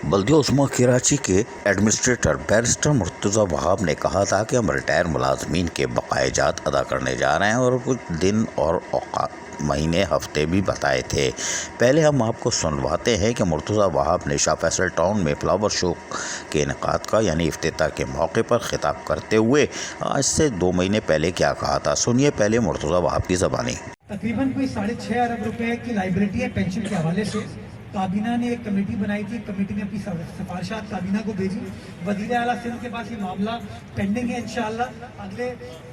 बल्दिया उस्मा कराची के administrator barrister Murtaza Wahab ने कहा था कि हम रिटायर मुलाजमीन के बकायाजात अदा करने जा रहे हैं और कुछ दिन और महीने हफ्ते भी बताए थे। पहले हम आपको सुनवाते हैं कि मुर्तज़ा वहाब ने शाह फैसल टाउन में फ्लावर शो के इनेकाद का यानी इफ्तिताह के मौके पर खिताब करते हुए आज से 2 महीने पहले क्या कहा था। सुनिए पहले मुर्तज़ा वहाब की ज़बानी। तकरीबन कोई 6.5 अरब रुपए की लाइबिलिटी है पेंशन के हवाले से। काबीना ने एक कमेटी बनाई थी, कमेटी ने अपनी सिफारिशात काबीना को भेजी। वज़ीर आला सिंध के पास ये मामला पेंडिंग है। इंशाअल्लाह अगले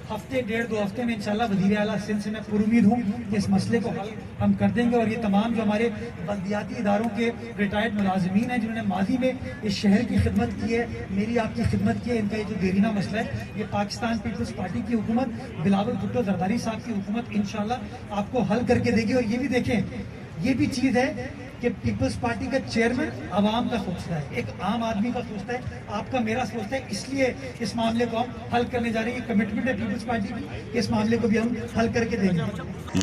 हफ्ते 1.5-2 हफ्ते में इंशाअल्लाह वज़ीर आला सिंध से मैं पुरुमीद हूँ कि इस मसले को हल हम कर देंगे। और ये तमाम जो हमारे बल्दियाती इदारों के रिटायर्ड मुलाजमीन हैं जिन्होंने माजी में इस शहर की खिदमत की है, मेरी आपकी खिदमत की है, इनका ये जो देरीना मसला है ये पाकिस्तान पीपल्स पार्टी की हुकूमत बिलावल भुट्टो जरदारी साहब की हुकूमत इंशाअल्लाह आपको हल करके देगी। और ये भी देखें, ये भी चीज़ है कि पीपल्स पार्टी का चेयरमैन आवाम का सोचता है, एक आम आदमी का सोचता है, आपका मेरा सोचता है, इसलिए इस मामले को हम हल करने जा रहे हैं। ये कमिटमेंट है पीपल्स पार्टी की, इस मामले को भी हम हल करके देंगे।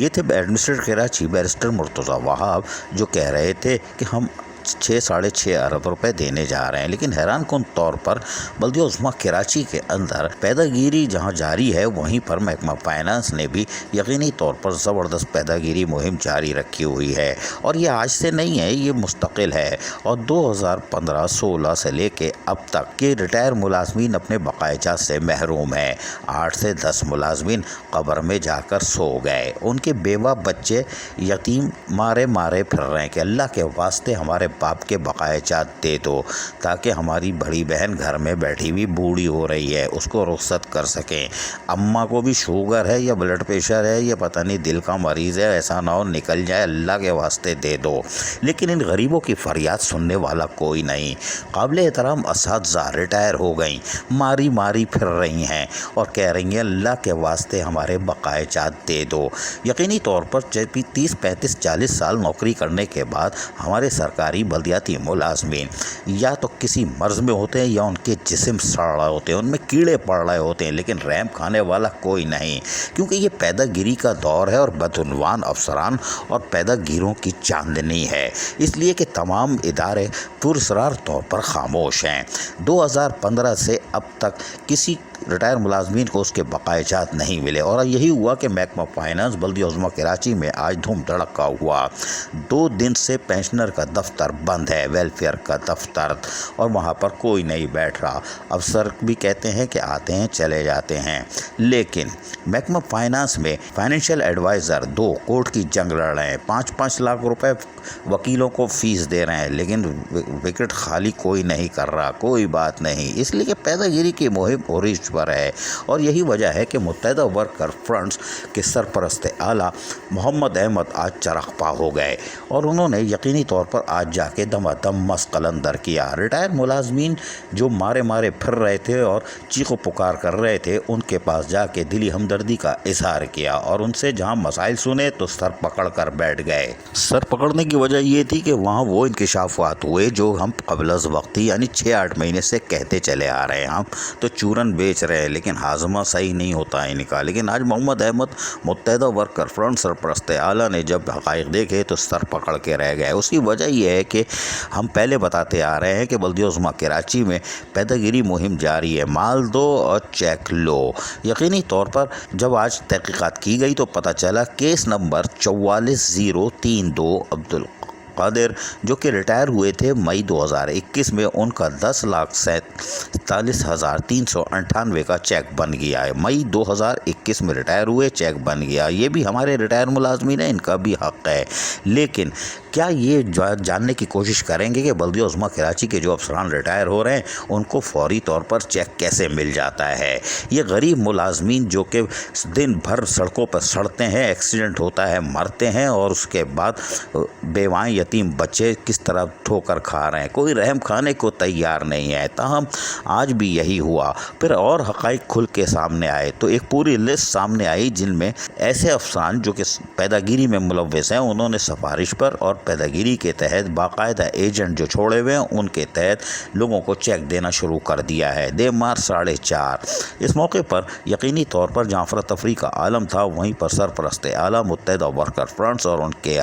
ये थे एडमिनिस्ट्रेटर कराची बैरिस्टर मुर्तज़ा वहाब जो कह रहे थे कि हम 6-6.5 अरब रुपए देने जा रहे हैं। लेकिन हैरान कुन तौर पर बल्दिया उस्मा कराची के अंदर पैदागिरी जहां जारी है वहीं पर महकमा फाइनेंस ने भी यकीनी तौर पर ज़बरदस्त पैदागिरी मुहिम जारी रखी हुई है। और ये आज से नहीं है, ये मुस्तकिल है। और 2015-16 से लेके अब तक के रिटायर मुलाजमीन अपने बकायाजात से महरूम हैं। 8 से 10 मुलाजमीन कब्र में जाकर सो गए। उनके बेवा बच्चे यतीम मारे मारे फिर रहे हैं कि अल्लाह के वास्ते हमारे बाप के बकायाजात दे दो ताकि हमारी बड़ी बहन घर में बैठी हुई बूढ़ी हो रही है उसको रुखसत कर सकें। अम्मा को भी शुगर है या ब्लड प्रेशर है या पता नहीं दिल का मरीज़ है, ऐसा ना हो निकल जाए, अल्लाह के वास्ते दे दो। लेकिन इन गरीबों की फरियाद सुनने वाला कोई नहीं। काबिल एहतराम असातिज़ा रिटायर हो गई, मारी मारी फिर रही हैं और कह रही हैं अल्लाह के वास्ते हमारे बकायाजात दे दो। यकीनी तौर पर 30, 35, 40 साल नौकरी करने के बाद हमारे सरकारी बल्दियाती मुलाजमीन या तो किसी मर्ज में होते हैं या उनके जिस्म सड़ रहे होते हैं, उनमें कीड़े पड़ रहे होते हैं, लेकिन रहम खाने वाला कोई नहीं। क्योंकि ये पैदागिरी का दौर है और बदउनवान अफसरान और पैदागिरों की चांदनी है, इसलिए कि तमाम इदारे पुरस्रार तौर पर खामोश हैं। 2015 से अब तक किसी रिटायर मुलाजमीन को उसके बकायाजात नहीं मिले और यही हुआ कि महकमा फाइनेंस बल्दिया उस्मा कराची में आज धूम धड़का हुआ। 2 दिन से पेंशनर का दफ्तर बंद है, वेलफेयर का दफ्तर, और वहाँ पर कोई नहीं बैठ रहा। अफसर भी कहते हैं कि आते हैं चले जाते हैं। लेकिन महकमा फाइनेंस में फाइनेंशियल एडवाइज़र 2 कोर्ट की जंग लड़ रहे हैं, 5-5 लाख रुपए वकीलों को फीस दे रहे हैं, लेकिन विकेट खाली कोई नहीं कर रहा। कोई बात नहीं, इसलिए कि पैदागिरी की मुहिम ओरिज पर है। और यही वजह है कि मुत्तहिदा वर्कर फ्रंट्स के सरपरस्त आला मोहम्मद अहमद आज चरखपा हो गए और उन्होंने यकीनी तौर पर आज जाके दमादम मस्त कलंदर किया। रिटायर मुलाजमीन जो मारे मारे फिर रहे थे और चीखो पुकार कर रहे थे, उनके पास जाके दिली हमदर्दी का इजहार किया और उनसे जहां मसाइल सुने तो सर पकड़ कर बैठ गए। सर पकड़ने की वजह ये थी कि वहाँ वो इंकशाफात हुए जो हम क़ब्ल वक्त यानी 6-8 महीने से कहते चले आ रहे हैं। हम तो चूरन बेच रहे हैं लेकिन हाजमा सही नहीं होता है इनका। लेकिन आज मोहम्मद अहमद मुत्तहिदा वर्कर फ्रंट सरपरस्त आला ने जब हक़ाइक़ देखे तो सर पकड़ के रह गए। उसकी वजह यह है कि हम पहले बताते आ रहे हैं कि बल्दिया उस्मा कराची में पैदागिरी मुहिम जारी है, माल दो और चेक लो। यकीनी तौर पर जब आज तहक़ीक़ात की गई तो पता चला केस नंबर 44032 अब्दुल कादिर जो कि रिटायर हुए थे मई 2021 में, उनका 10,47,398 का चेक बन गया है। मई 2021 में रिटायर हुए, चेक बन गया। ये भी हमारे रिटायर मुलाजमीन हैं, इनका भी हक़ है। लेकिन क्या ये जानने की कोशिश करेंगे कि बल्दिया उस्मा कराची के जो अफसरान रिटायर हो रहे हैं उनको फौरी तौर पर चेक कैसे मिल जाता है? ये गरीब मुलाजमीन जो कि दिन भर सड़कों पर सड़ते हैं, एक्सीडेंट होता है, मरते हैं और उसके बाद बेवाएँ यतीम बच्चे किस तरह ठोकर खा रहे हैं, कोई रहम खाने को तैयार नहीं है। ताहम आज भी यही हुआ। फिर और हक़ाइक़ खुल के सामने आए तो एक पूरी लिस्ट सामने आई जिनमें ऐसे अफसरान जो कि पैदागिरी में मुलव्वस हैं उन्होंने सिफारिश पर और पैदागिरी के तहत बाकायदा एजेंट जो छोड़े हुए हैं उनके तहत लोगों को चेक देना शुरू कर दिया है। दे मार 4.5। इस मौके पर यकीनी तौर पर जहाँ अफरा तफरी का आलम था, वहीं पर सरपरस्त आला मुत्तहिदा वर्कर फ्रंट्स और उनके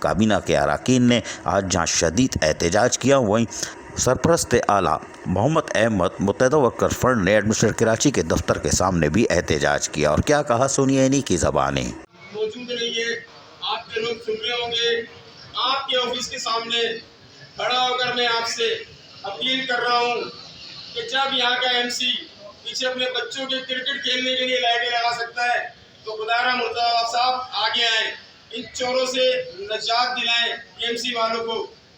काबीना के अरकान ने आज जहाँ शदीद एहतजाज किया, वहीं सरपरस्त आला मोहम्मद अहमद मुत्तहिदा वर्कर फ्रंट ने एडमिनिस्ट्रेटर कराची के दफ्तर के सामने भी एहतजाज किया और क्या कहा, सुनिए इन्हीं की ज़बानी। मौजूद रहिए, आपके लोग सुन रहे होंगे। आपके ऑफिस के सामने खड़ा होकर मैं आपसे अपील कर रहा हूँ कि जब यहाँ का एमसी पीछे अपने बच्चों के क्रिकेट खेलने के लिए लाइटें लगा सकता है तो खुदारा मुर्तज़ा साहब आगे आए, इन चोरों से निजात दिलाएं एमसी वालों को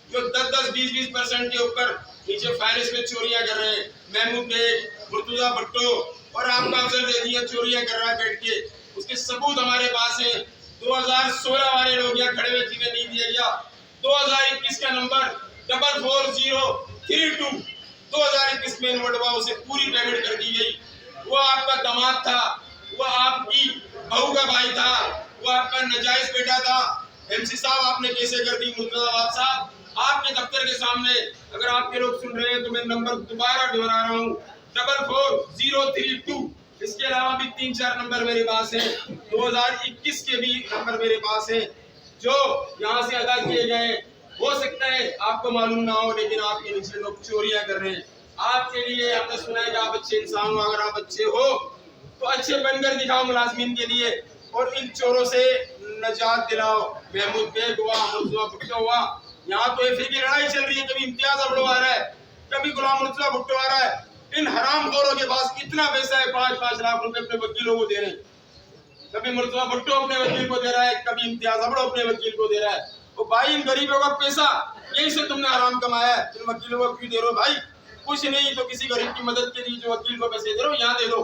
जो 10-10, 20-20% के ऊपर नीचे फाइनेंस में चोरियां कर रहे हैं। महमूद बेग, मुर्तज़ा भुट्टो और आपका अफसर दे दिया चोरियां कर रहा है बैठ के, उसके सबूत हमारे पास हैं। 2016 वाले लोग यहाँ खड़े हुए जिन्हें नहीं दिया गया, 2021 का नंबर 44032 2021 में इनवटवा उसे पूरी पेमेंट कर दी गई। वो आपका दामाद था, वो आपकी बहू का भाई था, वो आपका नाजायज बेटा था। एमसी साहब आपने कैसे कर दी? मुर्तज़ाबाद साहब आपके दफ्तर के सामने, अगर आपके लोग सुन रहे हैं तो मैं नंबर दोबारा दोहरा रहा हूँ 44032। इसके अलावा भी 3-4 नंबर मेरे पास हैं, 2021 के भी नंबर मेरे पास हैं जो यहाँ से अदा किए गए। हो सकता है आपको मालूम ना हो, लेकिन आपके नीचे लोग चोरियां कर रहे हैं। आपके लिए आपने सुना है कि आप अच्छे इंसान हो, अगर आप अच्छे हो तो अच्छे बनकर दिखाओ मुलाजमीन के लिए और इन चोरों से निजात दिलाओ। महमूद बेग हुआ, मुर्तज़ा भुट्टो हुआ, यहाँ तो एफए की लड़ाई चल रही है, कभी इम्तियाज अबड़ो आ रहा है, कभी गुलाम मुर्तज़ा भुट्टो आ रहा है। इन हरामखोरों के पास कितना पैसा है, 5-5 लाख रुपए अपने वकीलों को दे रहे हैं। कभी मुर्तज़ा भुट्टो अपने वकील को दे रहा है, कभी इम्तियाज अबड़ो अपने वकील को दे रहा है। तो भाई इन गरीबों का पैसा यही से तुमने हराम कमाया है, इन वकीलों को क्यों दे रहे हो भाई? कुछ नहीं तो किसी गरीब की मदद के लिए जो वकील को पैसे दे रहे हो यहाँ दे दो।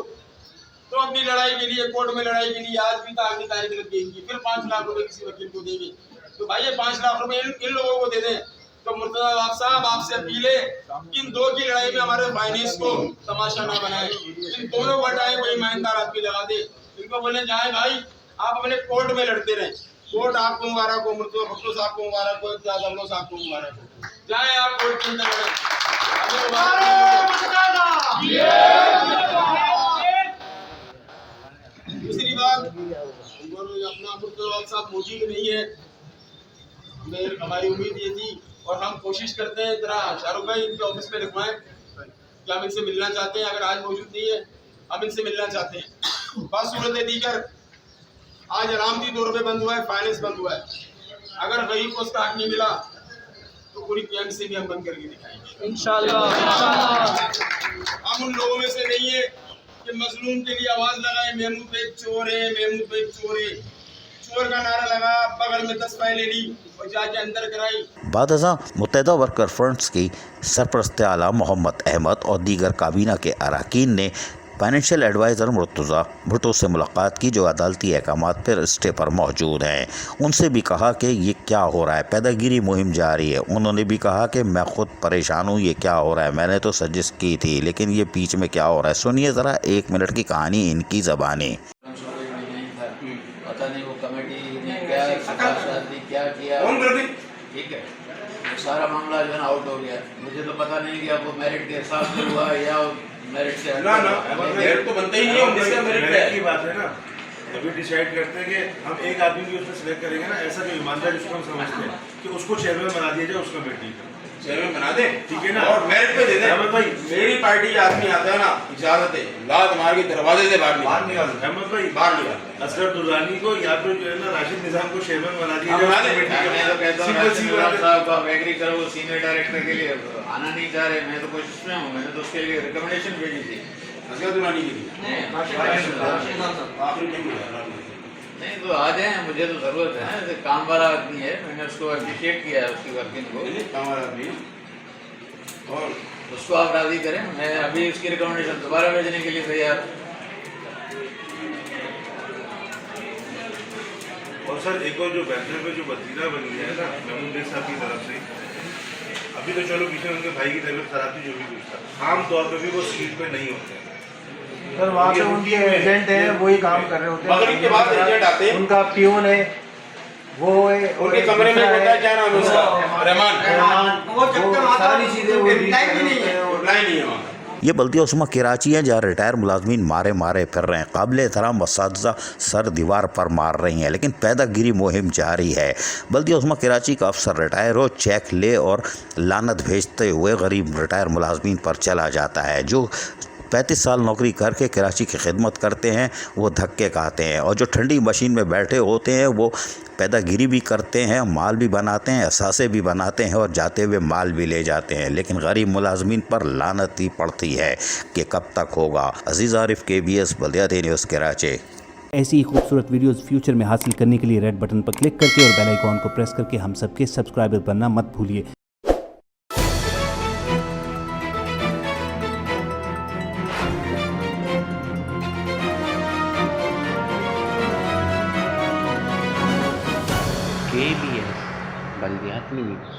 तो अपनी लड़ाई के लिए, कोर्ट में लड़ाई के लिए आज भी आगे तारीख लग जाएगी, फिर 5 लाख रुपए किसी वकील को देंगे। तो भाई ये 5 लाख रुपए इन लोगों को दे दें। तो मुर्तज़ा साहब आपसे अपील है कि इन दो की लड़ाई में हमारे फाइनेंस को तमाशा ना बनाए, इन दोनों को हटाए, कोई ईमानदार आदमी लगा दे। इनको बोले जाए भाई आप अपने कोर्ट में लड़ते रहे, कोर्ट आपको मुबारक हो, मुर्तज़ा भुट्टो साहब को मुबारक हो, इम्तियाज अबड़ो साहब को मुबारक हो, जाए आप कोर्ट के अंदर लड़ें। दूसरी बात, अपना मुर्तज़ा साहब मौजूद नहीं है, हमारी उम्मीद ये थी और हम कोशिश करते हैं जरा शाहरुख भाई इनके ऑफिस में लिखवाएं कि हम इनसे मिलना चाहते हैं। अगर आज मौजूद नहीं है हम इनसे मिलना चाहते हैं। बस सूरत दीगर आज अलामती तौर पे बंद हुआ है, फाइनेंस बंद हुआ है, अगर गरीब को उसका हक नहीं मिला तो पूरी पीएमसी भी हम बंद करके दिखाएंगे इंशाल्लाह। हम उन लोगों में से नहीं है कि मजलूम के लिए आवाज लगाए महमूद बेग चोर है, महमूद बेग चोर है, चोर का नारा लगा, बगल में 10 फाइलें ली और जाके अंदर कराई। बादशाह मुत्तहिदा वर्कर फ्रंट्स की सरपरस्त आला मोहम्मद अहमद और दीगर काबीना के अरकान ने फाइनेंशियल एडवाइज़र मुर्तज़ा भुट्टो से मुलाकात की, जो अदालती अहकामात पर स्टे पर मौजूद हैं। उनसे भी कहा कि ये क्या हो रहा है, पैदागिरी मुहिम जारी है। उन्होंने भी कहा कि मैं खुद परेशान हूँ, ये क्या हो रहा है, मैंने तो सजेस्ट की थी लेकिन ये बीच में क्या हो रहा है। सुनिए ज़रा 1 मिनट की कहानी इनकी ज़बानी। पता नहीं वो कमेटी ने क्या किया, ठीक है, सारा मामला जो है ना आउट हो गया। मुझे तो पता नहीं कि अब वो मेरिट के हिसाब से हुआ या मेरिट से ना मेरिट तो बनता ही नहीं है, जिसका मेरिट की बात है ना। अभी डिसाइड करते हैं कि हम एक आदमी की उसमें सिलेक्ट करेंगे ना, ऐसा जो ईमानदार जिसको हम समझते हैं कि उसको चेयरमैन बना दिया जाए उस कमेटी का, चेयरमैन बना दे, ठीक है ना, और मेरिट पे दे दे। अहमद भाई मेरी पार्टी आदमी आता है ना, इजाजत है, लात मार के दरवाजे से बाहर निकाल, अहमद भाई बाहर निकाल। असगर दुर्रानी को या तो जो है ना राशिद निजाम को चेयरमैन बना दिया बना दे। मैं तो कहता हूँ राशिद निजाम साहब को आप एग्री करो, वो सीनियर डायरेक्टर के लिए आना नहीं चाह रहे। मैं तो कोशिश में हूँ, मैंने तो उसके लिए रिकमेंडेशन भेजी थी असगर दुर्रानी के लिए। आखिरी नहीं मिला। नहीं तो आ जाए, मुझे तो जरूरत है, ऐसे काम वाला आदमी है, मैंने उसको अप्रिशिएट किया है उसकी वर्किंग को, काम वाला आदमी और उसको आप राजी करें। मैं अभी उसकी रिकमेंडेशन दोबारा भेजने के लिए तैयार। और सर एक और जो बैठने पे जो वतीरा बन गया है ना महमूद बेग साहब की तरफ से, अभी तो चलो पीछे उनके भाई की तबीयत खराब थी, जो भी कुछ था, आम तौर पर भी वो सीट पे नहीं होते हैं सर। वहाँ पे उनके एजेंट हैं, वही काम कर रहे होते हैं। मगरिब के बाद एजेंट आते हैं, उनका पियून है, वो उनके कमरे में होता है, क्या नाम है उसका, रहमान, वो सारी चीजें वो रिप्लाई नहीं है वहाँ। ये बल्दिया उस्मा कराची है जहाँ रिटायर मुलाजमीन मारे मारे फिर रहे हैं। काबिल एहतराम असातिज़ा सर दीवार पर मार रही हैं, लेकिन पैदागिरी मुहिम जारी है। बल्दिया उस्मा कराची का अफसर रिटायर हो, चेक ले और लानत भेजते हुए गरीब रिटायर मुलाजमीन पर चला जाता है। जो 35 साल नौकरी करके कराची की खिदमत करते हैं वो धक्के खाते हैं, और जो ठंडी मशीन में बैठे होते हैं वो पैदागिरी भी करते हैं, माल भी बनाते हैं, असासे भी बनाते हैं और जाते हुए माल भी ले जाते हैं। लेकिन गरीब मुलाजमीन पर लानत ही पड़ती है कि कब तक होगा। अजीज़ आरिफ, KBS बल्दिया न्यूज़ कराची। ऐसी ही खूबसूरत वीडियोस फ्यूचर में हासिल करने के लिए रेड बटन पर क्लिक करके और बेल आइकॉन को प्रेस करके हम सबके सब्सक्राइबर बनना मत भूलिए। KBS बल्दियाती न्यूज़।